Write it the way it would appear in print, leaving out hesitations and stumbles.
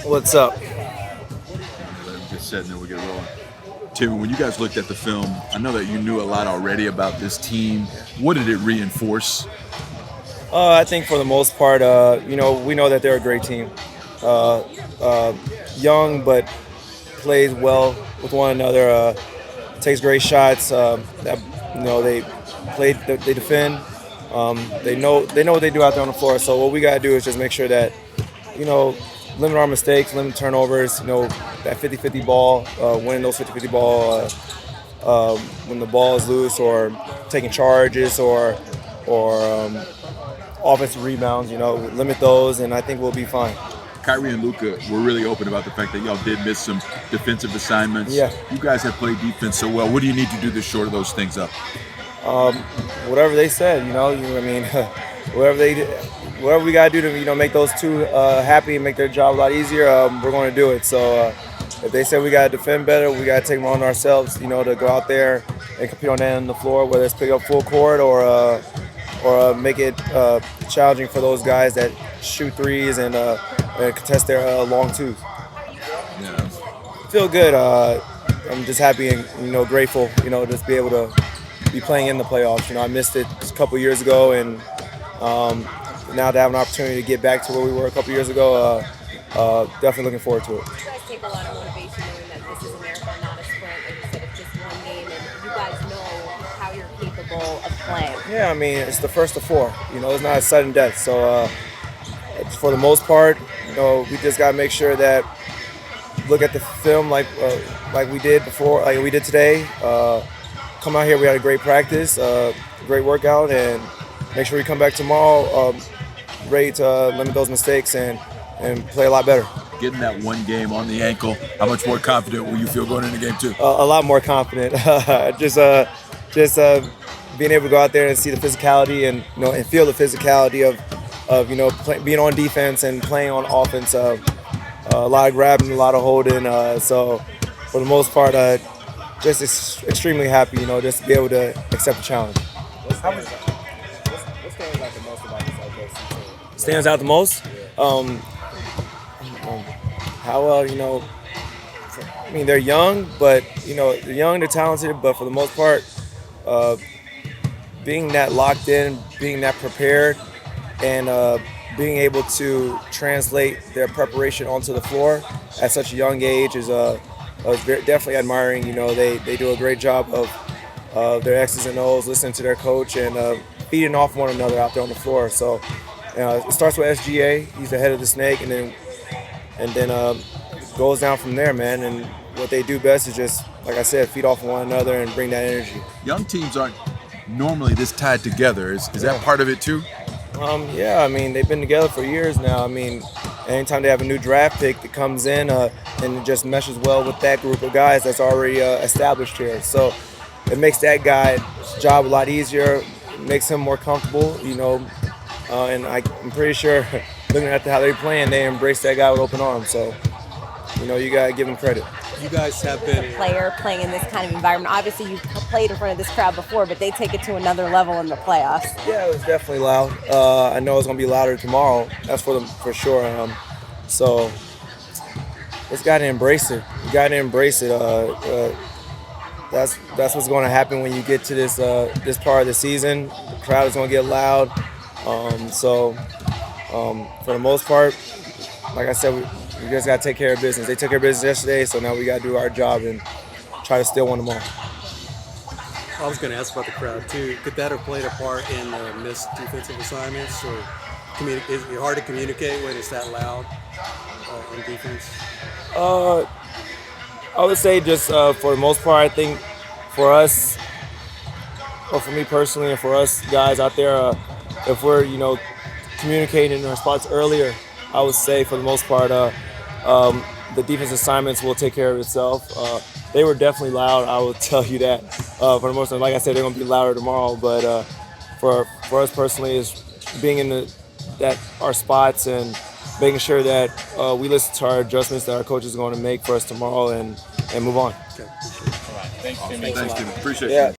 What's up? I'm just sitting there, we get rolling. Tim, when you guys looked at the film, I know that you knew a lot already about this team. What did it reinforce? I think for the most part, we know that they're a great team. Uh, Young, but plays well with one another. Takes great shots. They they defend. They know what they do out there on the floor. So what we gotta do is just make sure that limit our mistakes, limit turnovers. That 50-50 ball, winning those 50-50 ball when the ball is loose, or taking charges, or offensive rebounds. Limit those, and I think we'll be fine. Kyrie and Luka were really open about the fact that y'all did miss some defensive assignments. Yeah. You guys have played defense so well. What do you need to do to shore those things up? Whatever they said, whatever we gotta do to make those two happy and make their job a lot easier, we're going to do it. So if they say we gotta defend better, we gotta take them on ourselves. To go out there and compete on that end of the floor, whether it's pick up full court or make it challenging for those guys that shoot threes and contest their long twos. Yeah. Feel good. I'm just happy and grateful. Just be able to be playing in the playoffs. I missed it a couple years ago, and now to have an opportunity to get back to where we were a couple years ago, definitely looking forward to it. You guys take a lot of motivation knowing that this is a marathon, not a sprint. Like you said, it's just one game, and you guys know how you're capable of playing. Yeah, it's the first of four. It's not a sudden death. So for the most part, we just got to make sure that look at the film like we did before, like we did today. Come out here, we had a great practice, great workout, and make sure we come back tomorrow ready to limit those mistakes and play a lot better. Getting that one game on the ankle, how much more confident will you feel going into game two? A lot more confident. just being able to go out there and see the physicality and and feel the physicality of being on defense and playing on offense. A lot of grabbing, a lot of holding. So for the most part, just extremely happy. Just to be able to accept the challenge. What stands out the most about this OKC team? Stands out the most? How well, they're young, but they're young, they're talented, but for the most part, being that locked in, being that prepared, and being able to translate their preparation onto the floor at such a young age is definitely admiring. They do a great job of their X's and O's, listening to their coach, and feeding off one another out there on the floor. So it starts with SGA. He's the head of the snake, and then goes down from there, man. And what they do best is just, like I said, feed off one another and bring that energy. Young teams aren't normally this tied together. Is that part of it too? Yeah, they've been together for years now. Anytime they have a new draft pick that comes in and it just meshes well with that group of guys that's already established here. So it makes that guy's job a lot easier, makes him more comfortable, and I'm pretty sure looking at how they're playing, they embrace that guy with open arms. So, you got to give them credit. You guys have been A player playing in this kind of environment. Obviously, you've played in front of this crowd before, but they take it to another level in the playoffs. Yeah, it was definitely loud. I know it's gonna be louder tomorrow. That's for sure. So just gotta embrace it. You gotta embrace it. That's what's gonna happen when you get to this part of the season. The crowd is gonna get loud. For the most part, like I said, we just gotta take care of business. They took care of business yesterday, so now we gotta do our job and try to steal one tomorrow. I was going to ask about the crowd too. Could that have played a part in missed defensive assignments, or is it hard to communicate when it's that loud on defense? I would say just for the most part, I think for us, or for me personally, and for us guys out there, if we're communicating in our spots earlier, I would say for the most part, the defense assignments will take care of itself. They were definitely loud, I will tell you that. For the most part, like I said, they're going to be louder tomorrow. But for us personally, is being in our spots and making sure that we listen to our adjustments that our coaches are going to make for us tomorrow and move on. Okay. Thanks, Tim. Appreciate it. Yeah.